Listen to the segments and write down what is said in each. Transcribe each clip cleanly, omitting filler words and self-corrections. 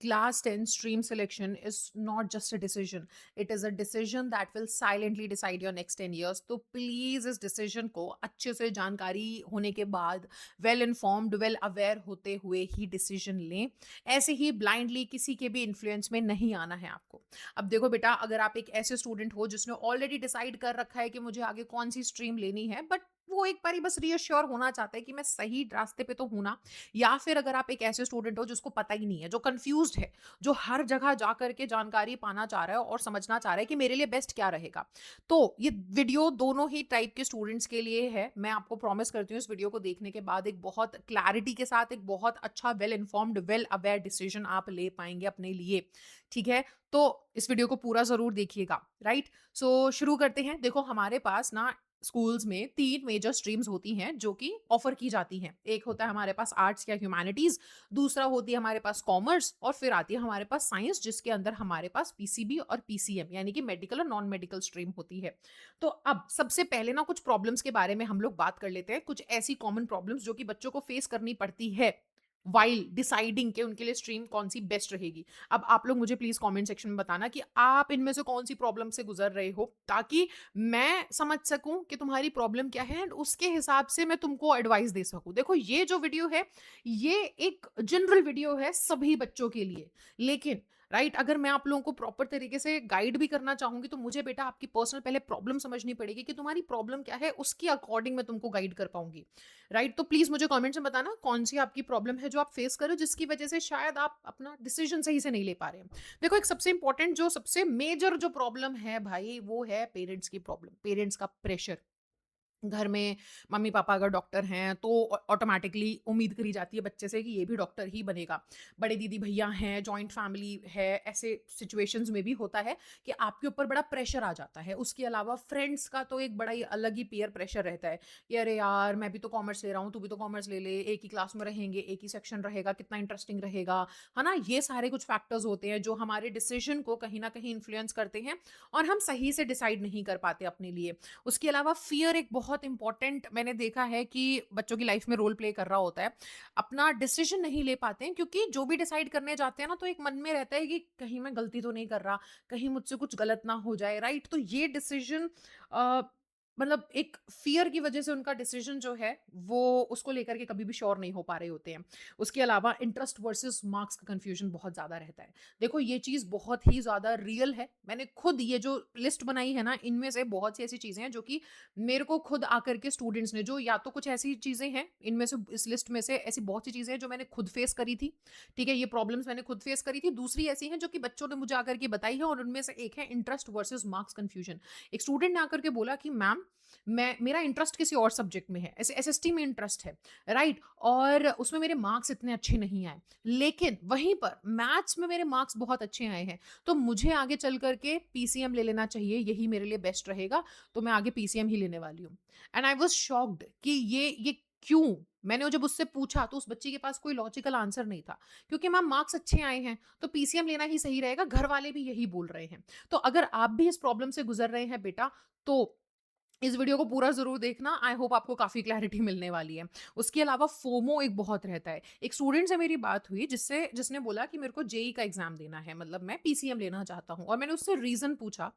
class 10 stream selection is not just a decision, it is a decision that will silently decide your next 10 years. तो please इस decision को अच्छे से जानकारी होने के बाद, वेल इन्फॉर्म्ड, वेल अवेयर होते हुए ही डिसीजन लें। ऐसे ही ब्लाइंडली किसी के भी इन्फ्लुएंस में नहीं आना है आपको। अब देखो बेटा, अगर आप एक ऐसे स्टूडेंट हो जिसने ऑलरेडी डिसाइड कर रखा है कि मुझे आगे कौन सी स्ट्रीम लेनी है, बट वो एक बारी बस रीअश्योर होना चाहता है कि मैं सही रास्ते पे तो हूं ना, या फिर अगर आप एक ऐसे स्टूडेंट हो जिसको पता ही नहीं है, जो कंफ्यूज्ड है, जो हर जगह जा करके जानकारी पाना चाह रहा है और समझना चाह रहा है कि मेरे लिए बेस्ट क्या रहेगा, तो ये वीडियो दोनों ही टाइप के स्टूडेंट्स के लिए है। मैं आपको प्रॉमिस करती हूँ इस वीडियो को देखने के बाद एक बहुत क्लैरिटी के साथ एक बहुत अच्छा well informed, well aware decision आप ले पाएंगे अपने लिए। ठीक है, तो इस वीडियो को पूरा जरूर देखिएगा। राइट, सो शुरू करते हैं। देखो, हमारे पास ना स्कूल्स में 3 मेजर स्ट्रीम्स होती हैं जो कि ऑफर की जाती हैं। एक होता है हमारे पास आर्ट्स या ह्यूमैनिटीज, दूसरा होती है हमारे पास कॉमर्स, और फिर आती है हमारे पास साइंस, जिसके अंदर हमारे पास पीसीबी और पीसीएम यानी कि मेडिकल और नॉन मेडिकल स्ट्रीम होती है। तो अब सबसे पहले ना कुछ प्रॉब्लम्स के बारे में हम लोग बात कर लेते हैं, कुछ ऐसी कॉमन प्रॉब्लम्स जो कि बच्चों को फेस करनी पड़ती है वाइल डिसाइडिंग कि उनके लिए स्ट्रीम कौन सी बेस्ट रहेगी। अब आप लोग मुझे प्लीज कमेंट सेक्शन में बताना कि आप इनमें से कौन सी प्रॉब्लम से गुजर रहे हो, ताकि मैं समझ सकूं कि तुम्हारी प्रॉब्लम क्या है एंड उसके हिसाब से मैं तुमको एडवाइस दे सकूं। देखो, ये जो वीडियो है ये एक जनरल वीडियो है सभी बच्चों के लिए, लेकिन राइट, अगर मैं आप लोगों को प्रॉपर तरीके से गाइड भी करना चाहूंगी तो मुझे बेटा आपकी पर्सनल पहले प्रॉब्लम समझनी पड़ेगी कि तुम्हारी प्रॉब्लम क्या है, उसके अकॉर्डिंग मैं तुमको गाइड कर पाऊंगी। राइट, तो प्लीज मुझे कमेंट्स में बताना कौन सी आपकी प्रॉब्लम है जो आप फेस करो, जिसकी वजह से शायद आप अपना डिसीजन सही से नहीं ले पा रहे हैं। देखो, एक सबसे इंपॉर्टेंट, जो सबसे मेजर जो प्रॉब्लम है भाई, वो है पेरेंट्स की प्रॉब्लम, पेरेंट्स का प्रेशर। घर में मम्मी पापा अगर डॉक्टर हैं तो ऑटोमेटिकली उम्मीद करी जाती है बच्चे से कि ये भी डॉक्टर ही बनेगा। बड़े दीदी भैया हैं, जॉइंट फैमिली है, ऐसे सिचुएशंस में भी होता है कि आपके ऊपर बड़ा प्रेशर आ जाता है। उसके अलावा फ्रेंड्स का तो एक बड़ा ही अलग ही पीयर प्रेशर रहता है कि अरे यार, मैं भी तो कॉमर्स ले रहा हूँ, तू भी तो कॉमर्स ले ले, एक ही क्लास में रहेंगे, एक ही सेक्शन रहेगा, कितना इंटरेस्टिंग रहेगा, है ना। ये सारे कुछ फैक्टर्स होते हैं जो हमारे डिसीजन को कहीं ना कहीं इन्फ्लुएंस करते हैं और हम सही से डिसाइड नहीं कर पाते अपने लिए। उसके अलावा फियर एक बहुत इंपॉर्टेंट, मैंने देखा है कि बच्चों की लाइफ में रोल प्ले कर रहा होता है। अपना डिसीजन नहीं ले पाते हैं क्योंकि जो भी डिसाइड करने जाते हैं ना, तो एक मन में रहता है कि कहीं मैं गलती तो नहीं कर रहा, कहीं मुझसे कुछ गलत ना हो जाए। राइट, तो ये डिसीजन मतलब एक फियर की वजह से उनका डिसीजन जो है वो उसको लेकर के कभी भी श्योर नहीं हो पा रहे होते हैं। उसके अलावा इंटरेस्ट वर्सेस मार्क्स का कंफ्यूजन बहुत ज्यादा रहता है। देखो, ये चीज बहुत ही ज्यादा रियल है। मैंने खुद ये जो लिस्ट बनाई है ना, इनमें से बहुत सी ऐसी चीजें हैं जो कि मेरे को खुद आकर के स्टूडेंट्स ने, जो या तो कुछ ऐसी चीजें हैं इनमें से, इस लिस्ट में से ऐसी बहुत सी चीजें हैं जो मैंने खुद फेस करी थी। ठीक है, ये प्रॉब्लम्स मैंने खुद फेस करी थी। दूसरी ऐसी हैं जो कि बच्चों ने मुझे आकर के बताई है, और उनमें से एक है इंटरेस्ट वर्सेस मार्क्स कंफ्यूजन। एक स्टूडेंट ने आकर के बोला कि मैम, मैं मेरा इंटरेस्ट किसी और सब्जेक्ट में है, ऐसे एसएसटी में इंटरेस्ट है, राइट, और उसमें मेरे मार्क्स इतने अच्छे नहीं आए, लेकिन वहीं पर मैथ्स में मेरे मार्क्स बहुत अच्छे आए हैं, तो मुझे आगे चल करके पीसीएम ले लेना चाहिए, यही मेरे लिए बेस्ट रहेगा, तो मैं आगे पीसीएम ही लेने वाली हूँ। एंड आई वाज शॉक्ड कि ये क्यों। मैंने जब उससे पूछा तो उस बच्चे के पास कोई लॉजिकल आंसर नहीं था, क्योंकि मैम मार्क्स अच्छे आए हैं तो पीसीएम लेना ही सही रहेगा, घर वाले भी यही बोल रहे हैं। तो अगर आप भी इस प्रॉब्लम से गुजर रहे हैं बेटा, तो इस वीडियो को पूरा जरूर देखना। आई होप आपको काफी क्लैरिटी मिलने वाली है। उसके अलावा फोमो एक बहुत रहता है। एक स्टूडेंट से मेरी बात हुई जिसने बोला कि मेरे को जेई का एग्जाम देना है, मतलब मैं पीसीएम लेना चाहता हूँ, और मैंने उससे रीजन पूछा।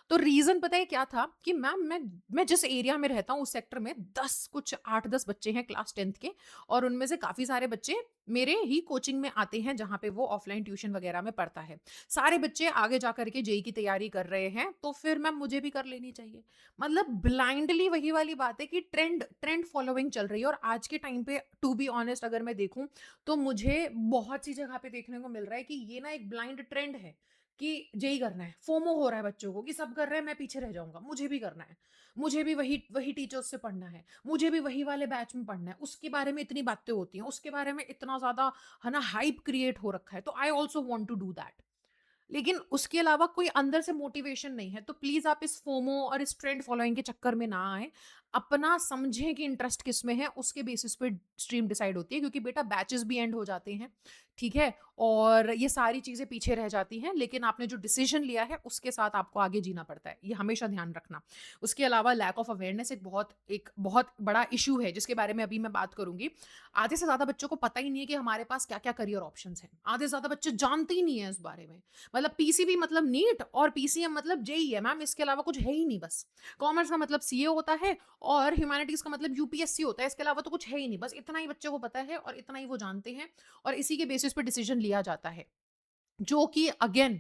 तो रीजन पता है क्या था कि मैम, मैं जिस एरिया में रहता हूँ उस सेक्टर में 8-10 बच्चे हैं क्लास 10th के, और उनमें से काफी सारे बच्चे मेरे ही कोचिंग में आते हैं जहां पे वो ऑफलाइन ट्यूशन वगैरह में पढ़ता है। सारे बच्चे आगे जाकर के जेई की तैयारी कर रहे हैं, तो फिर मैम मुझे भी कर लेनी चाहिए। मतलब ब्लाइंडली वही वाली बात है कि ट्रेंड ट्रेंड फॉलोइंग चल रही है। और आज के टाइम पे टू बी ऑनेस्ट अगर मैं देखूं तो मुझे बहुत सी जगह पे देखने को मिल रहा है कि ये ना एक ब्लाइंड ट्रेंड है कि यही करना है। फोमो हो रहा है बच्चों को कि सब कर रहे हैं, मैं पीछे रह जाऊंगा, मुझे भी करना है, मुझे भी वही वही टीचर्स से पढ़ना है, मुझे भी वही वाले बैच में पढ़ना है, उसके बारे में इतनी बातें होती हैं, उसके बारे में इतना ज्यादा, है ना, हाइप क्रिएट हो रखा है, तो I also want to do that. लेकिन उसके अलावा कोई अंदर से मोटिवेशन नहीं है। तो प्लीज आप इस फोमो और इस ट्रेंड फॉलोइंग के चक्कर में ना आए। अपना समझें कि इंटरेस्ट किस में है, उसके बेसिस पे स्ट्रीम डिसाइड होती है, क्योंकि बेटा बैचेस भी एंड हो जाते हैं, ठीक है? और ये सारी चीज़ें पीछे रह जाती हैं, लेकिन आपने जो डिसीजन लिया है उसके साथ आपको आगे जीना पड़ता है, ये हमेशा ध्यान रखना। उसके अलावा लैक ऑफ अवेयरनेस एक बहुत बड़ा इश्यू है, जिसके बारे में अभी मैं बात करूँगी। आधे से ज़्यादा बच्चों को पता ही नहीं है कि हमारे पास क्या-क्या करियर ऑप्शंस हैं। आधे से ज़्यादा बच्चे जानते ही नहीं हैं इस बारे में। मतलब पीसीबी मतलब नीट और पीसीएम मतलब जेईई है मैम, इसके अलावा कुछ है ही नहीं बस। कॉमर्स का मतलब सीए होता है और ह्यूमैनिटीज़ का मतलब यूपीएससी होता है, इसके अलावा तो कुछ है ही नहीं। बस इतना ही बच्चों को पता है और इतना ही वो जानते हैं और इसी के बेसिस पे डिसीजन लिया जाता है। जो कि अगेन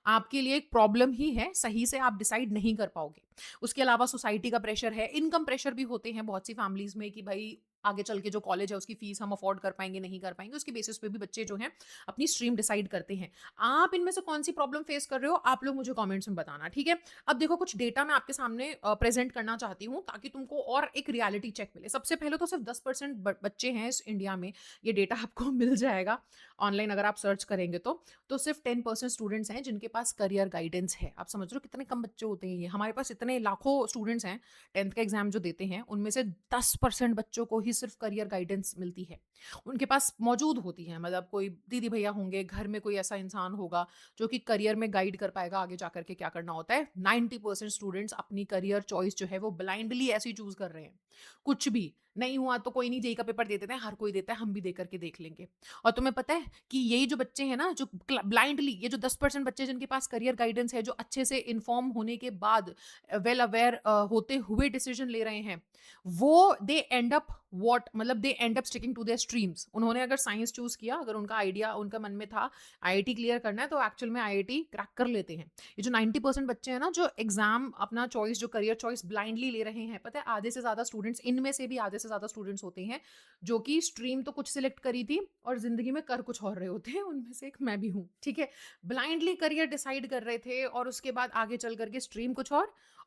आपके लिए एक प्रॉब्लम ही है, सही से आप डिसाइड नहीं कर पाओगे। उसके अलावा सोसाइटी का प्रेशर है, इनकम प्रेशर भी होते हैं बहुत सी फैमिलीज़ में कि भई आगे चल के जो कॉलेज है उसकी फीस हम अफोर्ड कर पाएँगे, नहीं कर पाएँगे, उसके बेसिस पे भी बच्चे जो हैं अपनी स्ट्रीम डिसाइड करते हैं। आप इनमें से कौन-सी प्रॉब्लम फेस कर रहे हो, आप लोग मुझे कमेंट्स में बताना, ठीक है? अब देखो कुछ डेटा मैं आपके सामने प्रेज़ेंट करना चाहती हूँ ताकि तुमको और एक रियलिटी चेक मिले। सबसे पहले तो सिर्फ 10% ब बच्चे हैं इस इंडिया में, ये डेटा आपको मिल जाएगा ऑनलाइन अगर आप सर्च करेंगे तो। तो सिर्फ 10% स्टूडेंट्स हैं जिनके पास करियर गाइडेंस है। आप समझ रहे हो कितने कम बच्चे होते हैं ये। हमारे पास इतने लाखों स्टूडेंट्स हैं 10th का एग्जाम जो देते हैं, उनमें से 10% बच्चों को ही सिर्फ करियर गाइडेंस मिलती है। उनके पास मौजूद होती है, मतलब कोई दीदी भैया होंगे, घर में कोई ऐसा इंसान होगा जो कि करियर में गाइड कर पाएगा आगे जाकर के क्या करना होता है। 90% स्टूडेंट्स अपनी करियर चॉइस जो है वो ब्लाइंडली ऐसे ही चूज कर रहे हैं। कुछ भी नहीं हुआ तो कोई नहीं, जेई का पेपर दे देते हैं, हर कोई देता है, हम भी दे करके देख लेंगे। और तुम्हें पता है कि यही जो बच्चे हैं ना, जो ब्लाइंडली, ये जो 10% बच्चे जिनके पास करियर गाइडेंस है, जो अच्छे से इन्फॉर्म होने के बाद वेल अवेयर होते हुए डिसीजन ले रहे हैं, वो दे एंड अप व्हाट, मतलब they end up sticking to their streams. उन्होंने अगर साइंस चूज किया, अगर उनका आइडिया उनका मन में था आईआईटी क्लियर करना है, तो एक्चुअल में आईआईटी क्रैक कर लेते हैं। ये जो 90% बच्चे हैं ना, जो एग्जाम अपना चॉइस, जो करियर चॉइस ब्लाइंडली ले रहे हैं, पता है आधे से ज्यादा स्टूडेंट्स, इनमें से भी आधे से ज्यादा स्टूडेंट्स होते हैं जो कि स्ट्रीम तो कुछ सिलेक्ट करी थी और जिंदगी में कर कुछ और रहे होते हैं। उनमें से एक मैं भी हूँ, ठीक है? ब्लाइंडली करियर डिसाइड कर रहे थे और उसके बाद आगे चल करके स्ट्रीम कुछ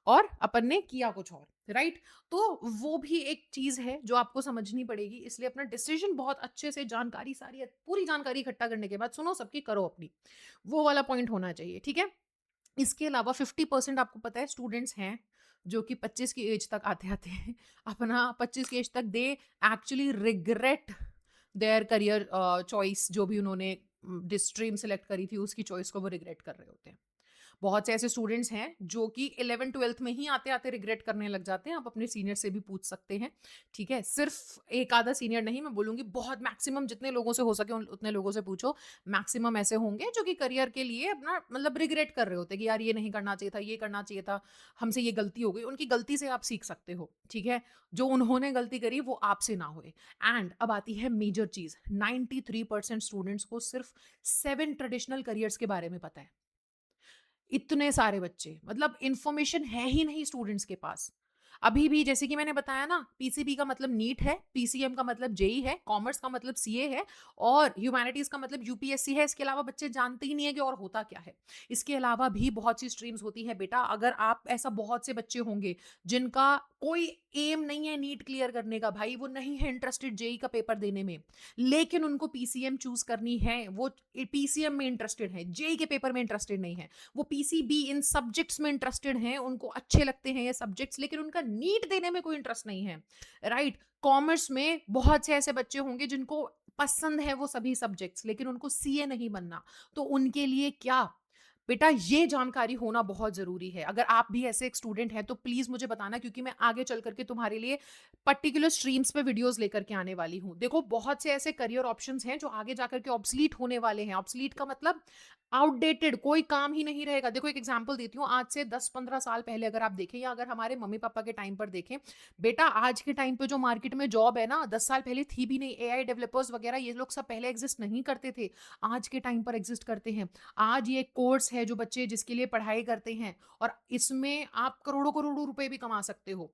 और अपन ने किया कुछ और, राइट? तो वो भी एक चीज है जो आपको समझनी पड़ेगी। इसलिए अपना डिसीजन बहुत अच्छे से, जानकारी सारी पूरी जानकारी इकट्ठा करने के बाद, सुनो सबकी करो अपनी, वो वाला पॉइंट होना चाहिए, ठीक है? इसके अलावा 50% आपको पता है स्टूडेंट्स हैं जो कि 25 की एज तक आते आते हैं अपना 25 की एज तक they actually regret their career choice, जो भी उन्होंने स्ट्रीम सेलेक्ट करी थी उसकी चॉइस को वो रिग्रेट कर रहे होते हैं। बहुत से ऐसे स्टूडेंट्स हैं जो कि 11th-12th में ही आते-आते रिग्रेट करने लग जाते हैं। आप अपने सीनियर से भी पूछ सकते हैं, ठीक है? सिर्फ एक आधा सीनियर नहीं, मैं बोलूँगी बहुत मैक्सिमम जितने लोगों से हो सके उतने लोगों से पूछो। मैक्सिमम ऐसे होंगे जो कि करियर के लिए अपना मतलब रिग्रेट कर रहे होते हैं कि यार ये नहीं करना चाहिए था, ये करना चाहिए था, हमसे ये गलती हो गई। उनकी गलती से आप सीख सकते हो, ठीक है? जो उन्होंने गलती करी वो आपसे ना होए। एंड अब आती है मेजर चीज़, 93% स्टूडेंट्स को सिर्फ 7 ट्रेडिशनल करियर्स के बारे में पता है। इतने सारे बच्चे, मतलब इन्फॉर्मेशन है ही नहीं स्टूडेंट्स के पास। अभी भी जैसे कि मैंने बताया ना, पीसीबी का मतलब नीट है, पीसीएम का मतलब जेई है, कॉमर्स का मतलब सीए है और ह्यूमैनिटीज का मतलब यूपीएससी है। इसके अलावा बच्चे जानते ही नहीं है कि और होता क्या है। इसके अलावा भी बहुत सी स्ट्रीम्स होती है बेटा। अगर आप, ऐसा बहुत से बच्चे होंगे जिनका कोई एम नहीं है नीट क्लियर करने का, भाई वो नहीं है इंटरेस्टेड जेई का पेपर देने में, लेकिन उनको पीसीएम चूज करनी है, वो पीसीएम में इंटरेस्टेड है, जेई के पेपर में इंटरेस्टेड नहीं है। वो पीसीबी इन सब्जेक्ट्स में इंटरेस्टेड हैं, उनको अच्छे लगते हैं ये सब्जेक्ट्स, लेकिन उनका नीट देने में कोई इंटरेस्ट नहीं है, राइट? कॉमर्स में बहुत से ऐसे बच्चे होंगे जिनको पसंद है वो सभी सब्जेक्ट्स, लेकिन उनको सीए नहीं बनना। तो उनके लिए क्या? बेटा ये जानकारी होना बहुत जरूरी है। अगर आप भी ऐसे एक स्टूडेंट हैं तो प्लीज मुझे बताना, क्योंकि मैं आगे चल करके तुम्हारे लिए पर्टिकुलर स्ट्रीम्स पे वीडियोस लेकर के आने वाली हूँ। देखो बहुत से ऐसे करियर ऑप्शंस हैं जो आगे जाकर के ऑब्सलीट होने वाले हैं। ऑब्सलीट का मतलब आउटडेटेड, कोई काम ही नहीं रहेगा। देखो एक एग्जांपल देती हूँ, आज से 10-15 साल पहले अगर आप देखें या अगर हमारे मम्मी पापा के टाइम पर देखें, बेटा आज के टाइम पे जो मार्केट में जॉब है ना, 10 साल पहले थी भी नहीं। एआई डेवलपर्स वगैरह ये लोग सब पहले एग्जिस्ट नहीं करते थे, आज के टाइम पर एग्जिस्ट करते हैं। आज ये कोर्स है जो बच्चे जिसके लिए पढ़ाई करते हैं और इसमें आप करोड़ों करोड़ों रुपए भी कमा सकते हो।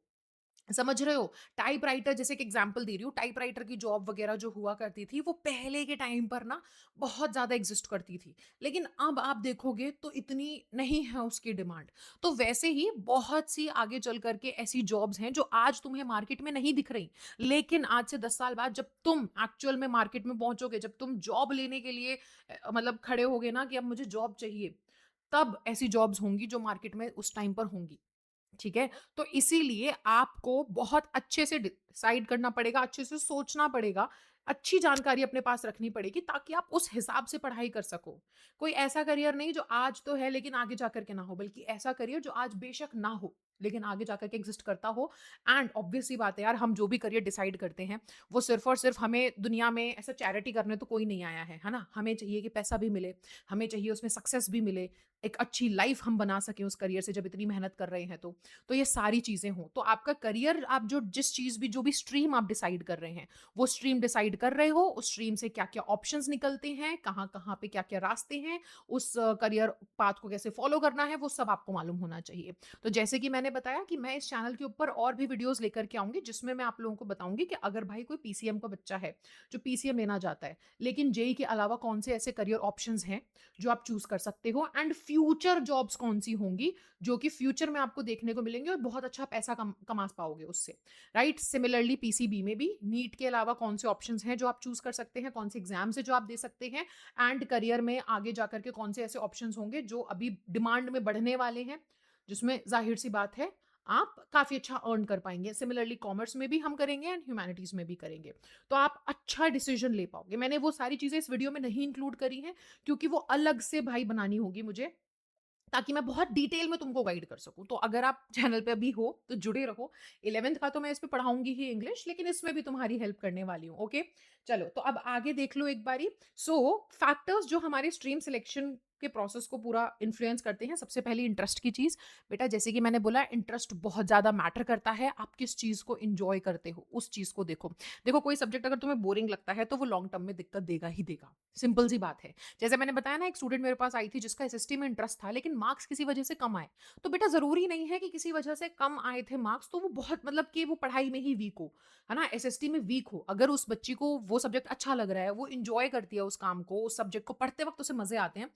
समझ रहे हो? टाइपराइटर, जैसे एक एग्जांपल दे रही हूँ, टाइपराइटर की जॉब वगैरह जो हुआ करती थी वो पहले के टाइम पर ना बहुत ज्यादा एग्जिस्ट करती थी, लेकिन अब आप देखोगे तो इतनी नहीं है उसकी डिमांड। तो वैसे ही बहुत सी आगे चल करके ऐसी जॉब्स हैं जो आज तुम्हें मार्केट में नहीं दिख रही, लेकिन आज से 10 साल बाद जब तुम एक्चुअल में मार्केट में पहुंचोगे, जब तुम जॉब लेने के लिए मतलब खड़े होगे ना कि अब मुझे जॉब चाहिए, तब ऐसी जॉब्स होंगी जो मार्केट में उस टाइम पर होंगी। ठीक है? तो इसीलिए आपको बहुत अच्छे से डिसाइड करना पड़ेगा, अच्छे से सोचना पड़ेगा, अच्छी जानकारी अपने पास रखनी पड़ेगी ताकि आप उस हिसाब से पढ़ाई कर सको। कोई ऐसा करियर नहीं जो आज तो है लेकिन आगे जाकर के ना हो, बल्कि ऐसा करियर जो आज बेशक ना हो, लेकिन आगे जाकर के एग्ज़िस्ट करता हो। एंड ऑब्वियस सी बात है यार, हम जो भी करियर डिसाइड करते हैं, वो सिर्फ़ और सिर्फ़ हमें दुनिया में ऐसा चैरिटी करने तो कोई नहीं आया है ना? हमें चाहिए कि पैसा भी मिले, हमें चाहिए उसमें सक्सेस भी मिले, एक अच्छी लाइफ़ हम बना सकें उस करियर से जब इतनी मेहनत कर रहे हैं तो। तो ये सारी चीज़ें हों। तो आपका करियर, आप जो जिस चीज़ भी, जो भी स्ट्रीम आप डिसाइड कर रहे हैं, वो स्ट्रीम डिसाइड कर रहे हो, उस स्ट्रीम से क्या-क्या ऑप्शंस निकलते हैं, कहाँ-कहाँ पे क्या-क्या रास्ते हैं, उस करियर पाथ को कैसे फ़ॉलो करना है, वो सब आपको मालूम होना चाहिए। तो जैसे कि मैंने बताया कि मैं इस चैनल के ऊपर और भी वीडियोज़ लेकर के आऊँगी, जिसमें मैं आप लोगों को बताऊँगी कि अगर भाई कोई पीसीएम का बच्चा है, जो पीसीएम लेना चाहता है, लेकिन जेईई के अलावा कौन से ऐसे करियर ऑप्शंस हैं, जो आप चूज़ कर सकते हो, एंड फ्यूचर जॉब्स कौन-सी होंगी, जो कि फ्यूचर में आपको देखने को मिलेंगे और बहुत अच्छा पैसा कमा पाओगे उससे, राइट? सिमिलरली पीसीबी में भी नीट के अलावा कौन से ऑप्शंस हैं जो आप चूज कर सकते हैं, कौन से एग्जाम्स है जो आप दे सकते हैं, एंड करियर में आगे जाकर के कौन से ऐसे ऑप्शंस होंगे जो अभी डिमांड में बढ़ने वाले हैं, जिसमें जाहिर सी बात है आप काफी अच्छा अर्न कर पाएंगे। सिमिलरली कॉमर्स में भी हम करेंगे एंड ह्यूमैनिटीज में भी करेंगे, तो आप अच्छा डिसीजन ले पाओगे। मैंने वो सारी चीजें इस वीडियो में नहीं इंक्लूड करी हैं, क्योंकि वो अलग से भाई बनानी होगी मुझे, ताकि मैं बहुत डिटेल में तुमको गाइड कर सकूँ। तो अगर आप चैनल पे अभी हो, तो जुड़े रहो। 11th का तो मैं इस पे पढ़ाऊँगी ही इंग्लिश, लेकिन इसमें भी तुम्हारी हेल्प करने वाली हूँ, ओके? चलो, तो अब आगे देख लो एक बारी। सो फैक्टर्स जो हमारे स्ट्रीम सिलेक्शन के प्रोसेस को पूरा इन्फ्लुएंस करते हैं, सबसे पहली इंटरेस्ट की चीज़। बेटा, जैसे कि मैंने बोला, इंटरेस्ट बहुत ज़्यादा मैटर करता है। आप किस चीज़ को एन्जॉय करते हो, उस चीज़ को देखो। देखो, कोई सब्जेक्ट अगर तुम्हें बोरिंग लगता है, तो वो लॉन्ग टर्म में दिक्कत देगा ही देगा। सिंपल सी बात है। जैसे मैंने बताया ना, एक स्टूडेंट मेरे पास आई थी जिसका एसएसटी में इंटरेस्ट था, लेकिन मार्क्स किसी वजह से कम आए। तो बेटा, जरूरी नहीं है कि किसी वजह से कम आए थे मार्क्स तो वो बहुत, मतलब कि वो पढ़ाई में ही वीक हो, है ना, एसएसटी में वीक हो। अगर उस बच्ची को वो सब्जेक्ट अच्छा लग रहा है, वो इंजॉय करती है उस काम को, उस सब्जेक्ट को पढ़ते वक्त उसे मजे आते हैं,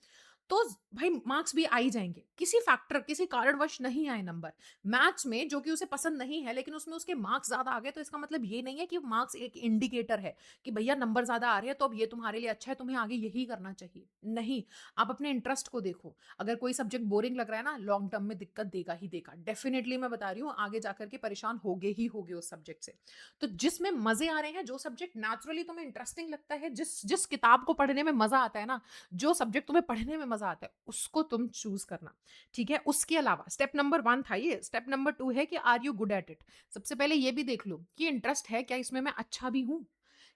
तो भाई मार्क्स भी आ ही जाएंगे। किसी फैक्टर, किसी कारणवश नहीं आए नंबर मैथ्स में, जो कि उसे पसंद नहीं है, लेकिन उसमें उसके मार्क्स ज्यादा आ गए, तो इसका मतलब ये नहीं है कि मार्क्स एक इंडिकेटर है कि भैया नंबर ज्यादा आ रहे हैं तो अब ये तुम्हारे लिए अच्छा है, तुम्हें आगे यही करना चाहिए। नहीं, आप अपने इंटरेस्ट को देखो। अगर कोई सब्जेक्ट बोरिंग लग रहा है ना, लॉन्ग टर्म में दिक्कत देगा ही देगा, डेफिनेटली मैं बता रही हूँ, आगे जाकर के परेशान होगे ही होगे उस सब्जेक्ट से। तो जिसमें मजे आ रहे हैं, जो सब्जेक्ट नेचुरली तुम्हें इंटरेस्टिंग लगता है, जिस जिस किताब को पढ़ने में मजा आता है ना, जो सब्जेक्ट तुम्हें पढ़ने में मजा आता है, उसको तुम चूज करना। ठीक है? उसके अलावा स्टेप नंबर 1 था ये। स्टेप नंबर 2 है कि are you good at it. सबसे पहले ये भी देख लो कि इंटरेस्ट है क्या इसमें, मैं अच्छा भी हूं,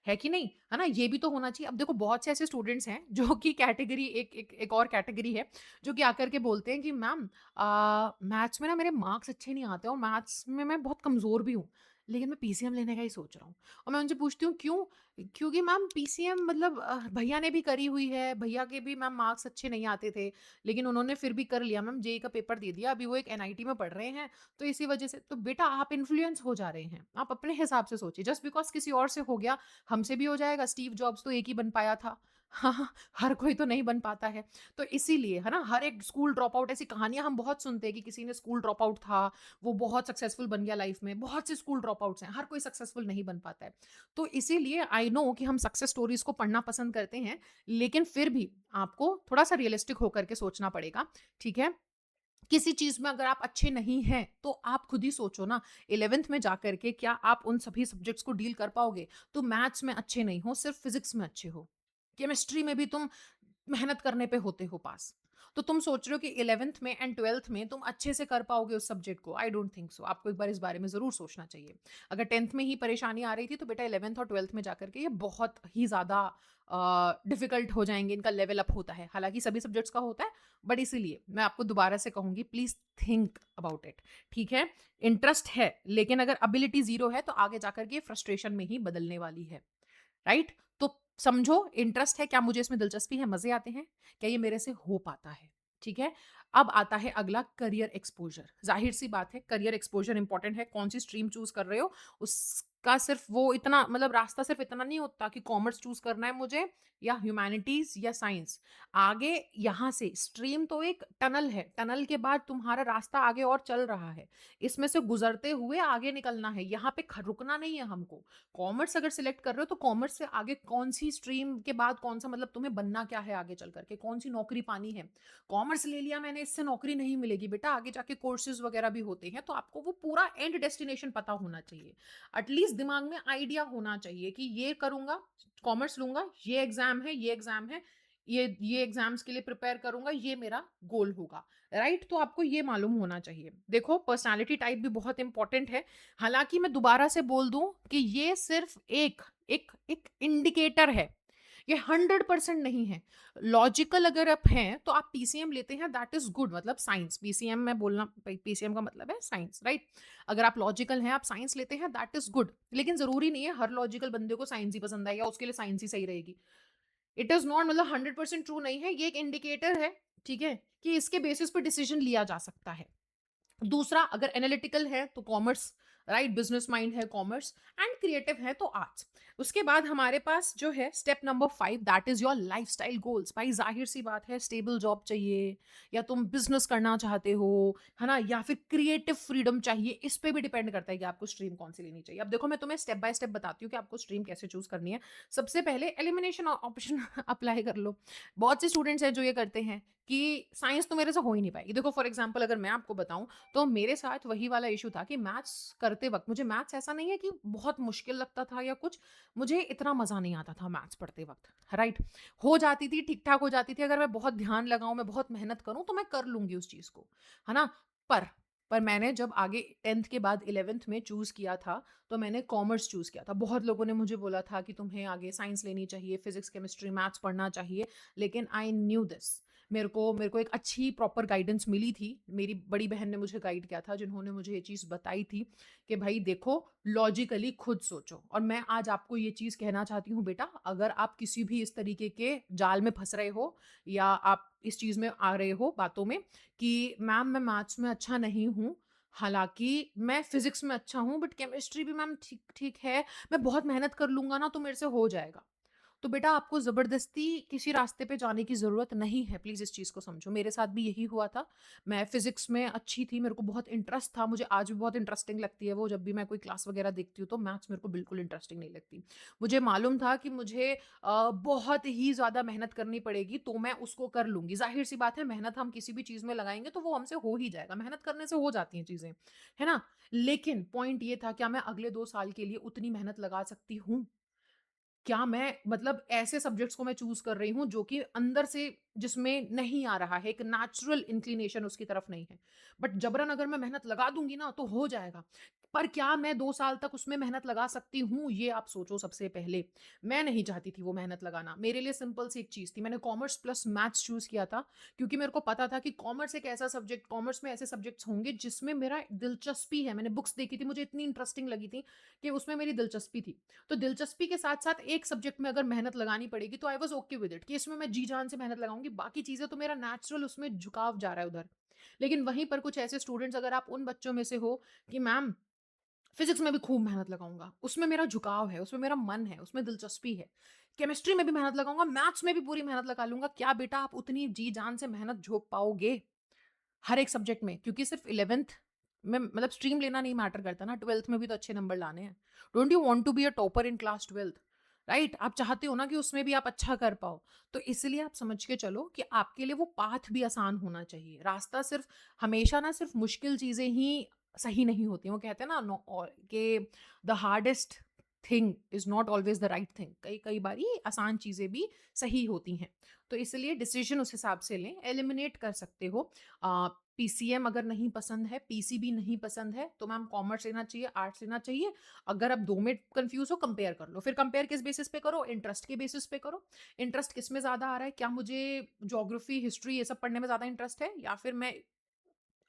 है कि नहीं, है ना? ये भी तो होना चाहिए। अब देखो, बहुत से ऐसे स्टूडेंट्स हैं जो कि कैटेगरी एक और कैटेगरी है, जो कि आकर के बोलते हैं कि मैम, मैथ्स में ना मेरे मार्क्स अच्छे नहीं आते और मैथ्स में मैं बहुत कमजोर भी हूँ, लेकिन मैं पीसीएम लेने का ही सोच रहा हूँ। और मैं उनसे पूछती हूँ क्यों? क्योंकि मैम पीसीएम, मतलब भैया ने भी करी हुई है, भैया के भी मैम मार्क्स अच्छे नहीं आते थे, लेकिन उन्होंने फिर भी कर लिया मैम, जेई का पेपर दे दिया, अभी वो एक एनआईटी में पढ़ रहे हैं, तो इसी वजह से। तो बेटा, आप इन्फ्लुएंस हो जा रहे हैं, आप अपने हिसाब से सोचिए। जस्ट बिकॉज किसी और से हो गया, हमसे भी हो जाएगा। स्टीव जॉब्स तो एक ही बन पाया था। हाँ, हर कोई तो नहीं बन पाता है। तो इसीलिए, है ना, हर एक स्कूल ड्रॉप आउट, ऐसी कहानियां हम बहुत सुनते हैं कि किसी ने स्कूल ड्रॉप आउट था, वो बहुत सक्सेसफुल बन गया लाइफ में। बहुत से स्कूल ड्रॉप आउट्स हैं, हर कोई सक्सेसफुल नहीं बन पाता है। तो इसीलिए आई नो कि हम सक्सेस स्टोरीज को पढ़ना पसंद करते हैं, लेकिन फिर भी आपको थोड़ा सा रियलिस्टिक होकर के सोचना पड़ेगा। ठीक है? किसी चीज में अगर आप अच्छे नहीं हैं, तो आप खुद ही सोचो ना, 11th में जाकर के क्या आप उन सभी सब्जेक्ट्स को डील कर पाओगे? तो मैथ्स में अच्छे नहीं हो, सिर्फ फिजिक्स में अच्छे हो, केमिस्ट्री में भी तुम मेहनत करने पे होते हो पास, तो तुम सोच रहे हो कि 11th में एंड 12th में तुम अच्छे से कर पाओगे उस सब्जेक्ट को? I don't think so. आपको एक बार इस बारे में जरूर सोचना चाहिए। अगर 10th में ही परेशानी आ रही थी, तो बेटा 11th और 12th में जाकर के ये बहुत ही ज्यादा डिफिकल्ट हो जाएंगे। इनका लेवल अप होता है, हालांकि सभी सब्जेक्ट्स का होता है, बट इसीलिए मैं आपको दोबारा से कहूंगी, प्लीज थिंक अबाउट इट। ठीक है? इंटरेस्ट है, लेकिन अगर एबिलिटी जीरो है, तो आगे जाकर के फ्रस्ट्रेशन में ही बदलने वाली है, राइट? तो समझो, इंटरेस्ट है, क्या मुझे इसमें दिलचस्पी है, मजे आते हैं, क्या ये मेरे से हो पाता है? ठीक है? अब आता है अगला, करियर एक्सपोजर। जाहिर सी बात है, करियर एक्सपोजर इंपॉर्टेंट है। कौन सी स्ट्रीम चूज कर रहे हो, उस का सिर्फ वो इतना मतलब रास्ता सिर्फ इतना नहीं होता कि कॉमर्स चूज़ करना है मुझे या ह्यूमैनिटीज़ या साइंस। आगे यहाँ से स्ट्रीम तो एक टनल है, टनल के बाद तुम्हारा रास्ता आगे और चल रहा है। इसमें से गुज़रते हुए आगे निकलना है, यहाँ पे ख रुकना नहीं है हमको। कॉमर्स अगर सिलेक्ट कर रहे हो तो कॉमर्स से आगे कौन-सी स्ट्रीम के बाद कौन-सा मतलब तुम्हें बनना क्या है आगे चल कर के, कौन-सी नौकरी पानी है। कॉमर्स ले लिया मैंने, इससे नौकरी नहीं मिलेगी बेटा, आगे जाके कोर्सेज़ वगैरह भी होते हैं, तो आपको वो पूरा एंड डेस्टिनेशन पता होना चाहिए। एटलीस्ट दिमाग में आइडिया होना चाहिए कि ये करूँगा, कॉमर्स लूँगा, ये एग्ज़ाम है, ये एग्ज़ाम है, ये एग्ज़ाम्स के लिए प्रिपेयर करूँगा, ये मेरा गोल होगा, राइट? तो आपको ये मालूम होना चाहिए। देखो पर्सनैलिटी टाइप भी बहुत इम्पोर्टेंट है। हालाँकि मैं दोबारा से बोल दूँ कि ये सिर्फ़ एक एक एक इंडिकेटर है। ये 100% नहीं है। लॉजिकल अगर आप हैं, तो आप पीसीएम लेते हैं दैट इज़ गुड मतलब साइंस पीसीएम में बोलना पीसीएम का मतलब है साइंस, राइट? अगर आप लॉजिकल हैं, आप साइंस लेते हैं दैट इज़ गुड। लेकिन ज़रूरी नहीं है हर लॉजिकल बंदे को साइंस ही पसंद आए या उसके लिए साइंस ही सही रहेगी। इट इज़ नॉट मतलब 100% ट्रू नहीं है, ये एक इंडिकेटर है, ठीक है? कि इसके बेसिस पे डिसीजन लिया जा सकता है। दूसरा अगर एनालिटिकल है तो कॉमर्स, राइट? बिजनेस माइंड है कॉमर्स एंड क्रिएटिव है तो आर्ट्स। उसके बाद हमारे पास जो है step number 5 that is your lifestyle goals. भाई जाहिर सी बात है स्टेबल जॉब चाहिए या तुम बिजनेस करना चाहते हो, है ना, या फिर क्रिएटिव फ्रीडम चाहिए, इस पे भी डिपेंड करता है कि आपको स्ट्रीम कौन सी लेनी चाहिए। अब देखो मैं तुम्हें स्टेप बाय स्टेप बताती हूँ कि आपको स्ट्रीम कैसे चूज करनी है। सबसे पहले एलिमिनेशन ऑप्शन अप्लाई कर लो। बहुत से स्टूडेंट्स हैं जो ये करते हैं कि साइंस तो मेरे से हो ही नहीं पाएगी। देखो फॉर एग्जाम्पल अगर मैं आपको बताऊं तो मेरे साथ वही वाला इशू था कि मैथ्स करते वक़्त मुझे मैथ्स ऐसा नहीं है कि बहुत मुश्किल लगता था या कुछ, मुझे इतना मज़ा नहीं आता था मैथ्स पढ़ते वक़्त, राइट? हो जाती थी, ठीक-ठाक हो जाती थी, अगर मैं बहुत ध्यान लगाऊँ, मैं बहुत मेहनत करूँ तो मैं कर लूँगी उस चीज़ को, है ना? पर पर मैंने जब आगे 10th के बाद 11th में चूज़ किया था, तो मैंने कॉमर्स चूज़ किया था। बहुत लोगों ने मुझे बोला था कि तुम्हें आगे साइंस लेनी चाहिए, फिज़िक्स, केमिस्ट्री, मैथ्स पढ़ना चाहिए, लेकिन आई न्यू दिस। मेरे को एक अच्छी प्रॉपर गाइडेंस मिली थी। मेरी बड़ी बहन ने मुझे गाइड किया था, जिन्होंने मुझे ये चीज़ बताई थी कि भाई देखो लॉजिकली खुद सोचो। और मैं आज आपको ये चीज़ कहना चाहती हूँ बेटा, अगर आप किसी भी इस तरीके के जाल में फँस रहे हो या आप इस चीज़ में आ रहे हो बातों में कि मैम मैं मैथ्स में अच्छा नहीं हूँ, हालाँकि मैं फिज़िक्स में अच्छा हूँ बट केमिस्ट्री भी मैम ठीक-ठीक है, मैं बहुत मेहनत कर लूँगा ना तो मेरे से हो जाएगा। तो बेटा आपको ज़बरदस्ती किसी रास्ते पे जाने की ज़रूरत नहीं है, प्लीज़ इस चीज़ को समझो। मेरे साथ भी यही हुआ था। मैं फ़िज़िक्स में अच्छी थी, मेरे को बहुत इंटरेस्ट था, मुझे आज भी बहुत इंटरेस्टिंग लगती है वो, जब भी मैं कोई क्लास वगैरह देखती हूँ तो मैथ्स मेरे को बिल्कुल इंटरेस्टिंग नहीं लगती। मुझे मालूम था कि मुझे बहुत ही ज़्यादा मेहनत करनी पड़ेगी तो मैं उसको कर लूँगी। ज़ाहिर-सी बात है मेहनत हम किसी भी चीज़ में लगाएँगे तो वो हमसे हो ही जाएगा, मेहनत करने से हो जाती हैं चीज़ें, है ना? लेकिन पॉइंट ये था क्या मैं अगले 2 साल के लिए उतनी मेहनत लगा सकती हूँ? क्या मैं मतलब ऐसे सब्जेक्ट्स को मैं चूज़ कर रही हूँ जो कि अंदर से जिसमें नहीं आ रहा है, एक नेचुरल इंक्लिनेशन उसकी तरफ नहीं है। बट जबरन अगर मैं मेहनत लगा दूँगी ना तो हो जाएगा। पर क्या मैं 2 साल तक उसमें मेहनत लगा सकती हूँ? ये आप सोचो सबसे पहले। मैं नहीं चाहती थी वो मेहनत लगाना। मेरे लिए सिंपल सी एक चीज़ थी, मैंने कॉमर्स प्लस मैथ्स चूज़ किया था क्योंकि मेरे को पता था कि कॉमर्स एक ऐसा सब्जेक्ट, कॉमर्स में ऐसे सब्जेक्ट्स होंगे जिसमें मेरा दिलचस्पी है। मैंने बुक्स देखी थी, मुझे इतनी इंटरेस्टिंग लगी थी कि उसमें मेरी दिलचस्पी थी। तो दिलचस्पी के साथ-साथ एक सब्जेक्ट में अगर मेहनत लगानी पड़ेगी तो I was okay with it कि इसमें मैं जी-जान से मेहनत लगाऊँगी, बाकी चीज़ें तो मेरा नेचुरल उसमें झुकाव जा रहा है उधर। लेकिन वहीं पर कुछ ऐसे स्टूडेंट्स, अगर आप उन बच्चों में से हो कि मैम फिज़िक्स में भी खूब मेहनत लगाऊँगा, उसमें मेरा झुकाव है, उसमें मेरा मन है, उसमें दिलचस्पी है। केमिस्ट्री में भी मेहनत लगाऊँगा, मैथ्स में भी पूरी मेहनत लगा लूँगा। क्या बेटा आप उतनी जी-जान से मेहनत झोंक पाओगे? हर एक सब्जेक्ट में, क्योंकि सिर्फ 11th में मतलब स्ट्रीम लेना नहीं मैटर करता ना, 12th में भी तो अच्छे नंबर लाने हैं। Don't you want to be a topper in class 12th, right? आप चाहते हो ना कि उसमें भी आप अच्छा कर पाओ। तो इसलिए आप समझ के चलो कि आपके लिए वो पाथ भी आसान होना चाहिए। रास्ता सिर्फ हमेशा ना सिर्फ मुश्किल चीज़ें ही सही नहीं होती हैं। वो कहते हैं ना नो कि the hardest thing is not always the right thing. कई कई बारी आसान चीज़ें भी सही होती हैं। तो इसलिए डिसीज़न उस हिसाब से लें, एलिमिनेट कर सकते हो। पीसीएम अगर नहीं पसंद है, पीसीबी नहीं पसंद है, तो मैम कॉमर्स लेना चाहिए, आर्ट्स लेना चाहिए। अगर आप 2 में कन्फ्यूज़ हो, कंपेयर कर लो। फिर कंपेयर किस बेसिस पे करो? इंटरेस्ट के बेसिस पे करो। इंटरेस्ट किसमें ज़्यादा आ रहा है? क्या मुझे ज्योग्राफी, हिस्ट्री ये सब पढ़ने में ज़्यादा इंटरेस्ट है या फिर मैं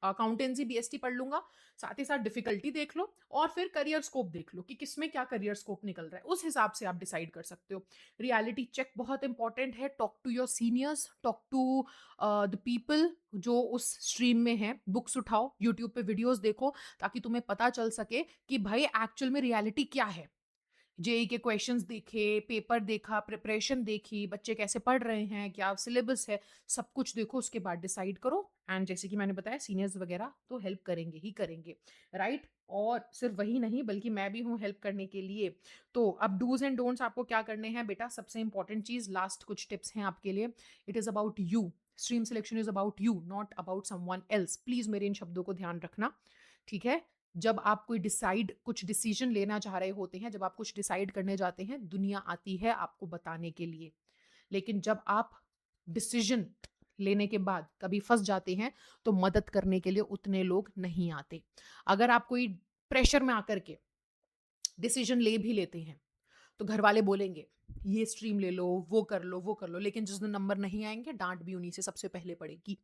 अकाउंटेंसी बीएसटी पढ़ लूंगा, साथ ही साथ डिफिकल्टी देख लो और फिर करियर स्कोप देख लो कि किसमें क्या करियर स्कोप निकल रहा है, उस हिसाब से आप डिसाइड कर सकते हो। रियलिटी चेक बहुत इंपॉर्टेंट है। Talk to your seniors, talk to the people जो उस स्ट्रीम में है। बुक्स उठाओ, यूट्यूब पे वीडियोस देखो, ताकि तुम्हें पता चल सके कि भाई एक्चुअल में रियलिटी क्या है। जेई के क्वेश्चंस देखे, पेपर देखा, प्रिपरेशन देखी, बच्चे कैसे पढ़ रहे हैं, क्या सिलेबस है, सब कुछ देखो, उसके बाद डिसाइड करो। एंड जैसे कि मैंने बताया, सीनियर्स वगैरह तो हेल्प करेंगे ही करेंगे, राइट। और सिर्फ वही नहीं, बल्कि मैं भी हूँ हेल्प करने के लिए। तो अब डूज एंड डोंट्स आपको क्या करने हैं बेटा, सबसे इंपॉर्टेंट चीज, लास्ट कुछ टिप्स हैं आपके लिए। It is about you. Stream selection is about you, not about someone else. Please मेरे इन शब्दों को ध्यान रखना, ठीक है। जब आप कोई कुछ डिसीजन लेना चाह रहे होते हैं, जब आप कुछ डिसाइड करने जाते हैं, दुनिया आती है आपको बताने के लिए। लेकिन जब आप डिसीजन लेने के बाद कभी फंस जाते हैं, तो मदद करने के लिए उतने लोग नहीं आते। अगर आप कोई प्रेशर में आकर के डिसीजन ले भी लेते हैं, तो घर वाले बोलेंगे ये स्ट्रीम ले लो, वो कर लो, वो कर लो, लेकिन जिस दिन नंबर नहीं आएंगे, डांट भी उन्हीं से सबसे पहले पड़ेगी।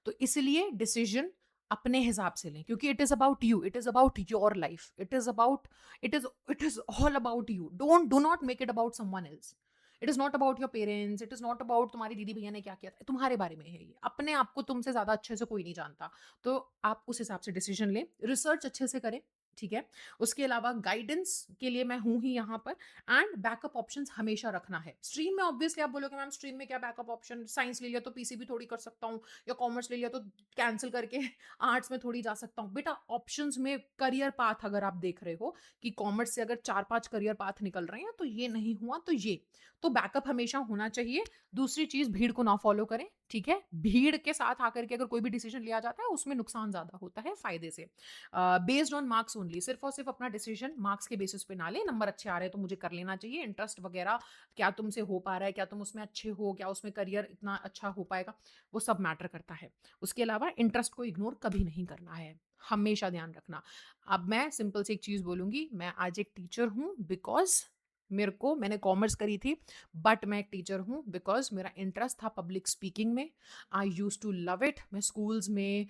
तो इसलिए डिसीजन अपने हिसाब से लें, क्योंकि it is about you, it is about your life, it is all about you. Do not make it about someone else. It is not about your parents, it is not about तुम्हारी दीदी भैया ने क्या किया था, तुम्हारे बारे में है ये। अपने आप को तुमसे ज्यादा अच्छे से कोई नहीं जानता। तो आप उस हिसाब से डिसीजन लें, रिसर्च अच्छे से करें, ठीक है। उसके अलावा गाइडेंस के लिए मैं हूं ही यहाँ पर। एंड बैकअप ऑप्शंस हमेशा रखना है। स्ट्रीम में ऑब्वियसली आप बोलोगे मैम स्ट्रीम में क्या बैकअप ऑप्शन, साइंस ले लिया तो पीसीबी थोड़ी कर सकता हूँ, या कॉमर्स ले लिया तो कैंसिल करके आर्ट्स में थोड़ी जा सकता हूँ। बेटा ऑप्शंस में करियर पाथ अगर आप देख रहे हो कि कॉमर्स से अगर 4-5 करियर पाथ निकल रहे हैं, तो ये नहीं हुआ तो ये, तो बैकअप हमेशा होना चाहिए। दूसरी चीज, भीड़ को ना फॉलो करें, ठीक है। भीड़ के साथ आकर के अगर कोई भी डिसीजन लिया जाता है, उसमें नुकसान ज्यादा होता है फायदे से। बेस्ड ऑन मार्क्स ओनली, सिर्फ और सिर्फ अपना डिसीजन मार्क्स के बेसिस पे ना ले। नंबर अच्छे आ रहे हैं तो मुझे कर लेना चाहिए, इंटरेस्ट वगैरह क्या तुमसे हो पा रहा है, क्या तुम उसमें अच्छे हो, क्या उसमें करियर इतना अच्छा हो पाएगा, वो सब मैटर करता है। उसके अलावा इंटरेस्ट को इग्नोर कभी नहीं करना है, हमेशा ध्यान रखना। अब मैं सिंपल सी एक चीज बोलूंगी, मैं आज एक टीचर हूँ बिकॉज मैंने कॉमर्स करी थी, बट मैं एक टीचर हूँ बिकॉज मेरा इंटरेस्ट था पब्लिक स्पीकिंग में। आई यूज टू लव इट। मैं स्कूल्स में,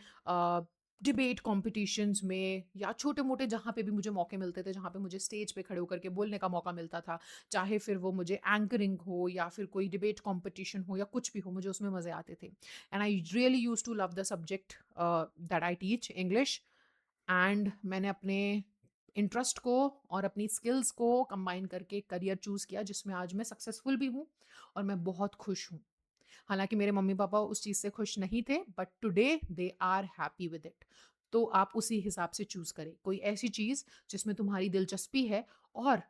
डिबेट कॉम्पिटिशन्स में, या छोटे मोटे जहाँ पे भी मुझे मौके मिलते थे, जहाँ पे मुझे स्टेज पे खड़े होकर के बोलने का मौका मिलता था, चाहे फिर वो मुझे एंकरिंग हो या फिर कोई डिबेट कॉम्पिटिशन हो या कुछ भी हो, मुझे उसमें मज़े आते थे। And I really use to love the subject that I teach, English. And मैंने अपने इंटरेस्ट को और अपनी स्किल्स को कंबाइन करके करियर चूज़ किया, जिसमें आज मैं सक्सेसफुल भी हूँ और मैं बहुत खुश हूँ। हालांकि मेरे मम्मी पापा उस चीज़ से खुश नहीं थे, but today they are happy with it. तो आप उसी हिसाब से चूज़ करें कोई ऐसी चीज़ जिसमें तुम्हारी दिलचस्पी है और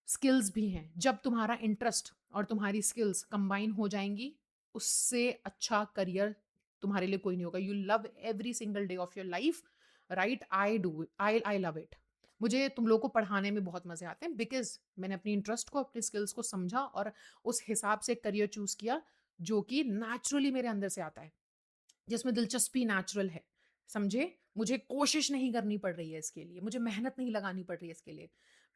स्किल्स भी हैं। जब तुम्हारा इंटरेस्ट और तुम्हारी स्किल्स कंबाइन हो जाएंगी, उससे अच्छा करियर तुम्हारे लिए कोई नहीं होगा। You love every single day of your life, right. I love it. मुझे तुम लोगों को पढ़ाने में बहुत मजे आते हैं, बिकॉज मैंने अपनी इंटरेस्ट को, अपनी स्किल्स को समझा और उस हिसाब से करियर चूज किया, जो कि नेचुरली मेरे अंदर से आता है, जिसमें दिलचस्पी नेचुरल है। समझे, मुझे कोशिश नहीं करनी पड़ रही है इसके लिए, मुझे मेहनत नहीं लगानी पड़ रही है इसके लिए।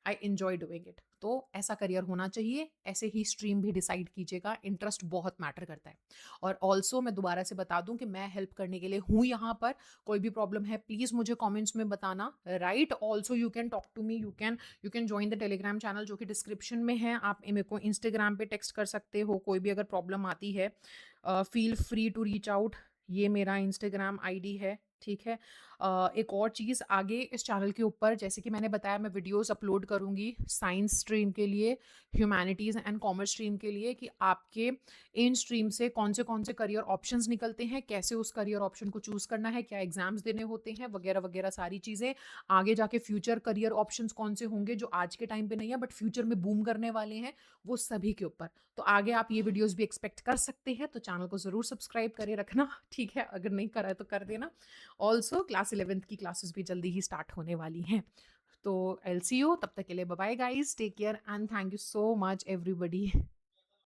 I enjoy doing it. तो ऐसा करियर होना चाहिए। ऐसे ही स्ट्रीम भी डिसाइड कीजिएगा, इंटरेस्ट बहुत मैटर करता है। और ऑल्सो मैं दोबारा से बता दूं कि मैं हेल्प करने के लिए हूँ यहाँ पर। कोई भी प्रॉब्लम है प्लीज़ मुझे कमेंट्स में बताना, right. Also you can talk to me, you can join the Telegram channel जो कि डिस्क्रिप्शन में है। आप मेरे को इंस्टाग्राम पे टेक्स्ट कर सकते हो, कोई भी अगर प्रॉब्लम आती है। Feel free to reach out. ये मेरा इंस्टाग्राम आईडी है, ठीक है। एक और चीज़, आगे इस चैनल के ऊपर जैसे कि मैंने बताया, मैं वीडियोस अपलोड करूँगी साइंस स्ट्रीम के लिए, ह्यूमैनिटीज़ एंड कॉमर्स स्ट्रीम के लिए, कि आपके इन स्ट्रीम से कौन से करियर ऑप्शंस निकलते हैं, कैसे उस करियर ऑप्शन को चूज़ करना है, क्या एग्जाम्स देने होते हैं, वगैरह वगैरह सारी चीज़ें। आगे जाके फ्यूचर करियर ऑप्शंस कौन से होंगे जो आज के टाइम पे नहीं है बट फ्यूचर में बूम करने वाले हैं, वो सभी के ऊपर। तो आगे आप ये वीडियोस भी एक्सपेक्ट कर सकते हैं, तो चैनल को ज़रूर सब्सक्राइब करे रखना, ठीक है। अगर नहीं करा है तो कर देना। ऑल्सो क्लास 11th की क्लासेस भी जल्दी ही स्टार्ट होने वाली हैं। तो आई विल सी यू, तब तक के लिए bye bye guys, take care and thank you so much everybody.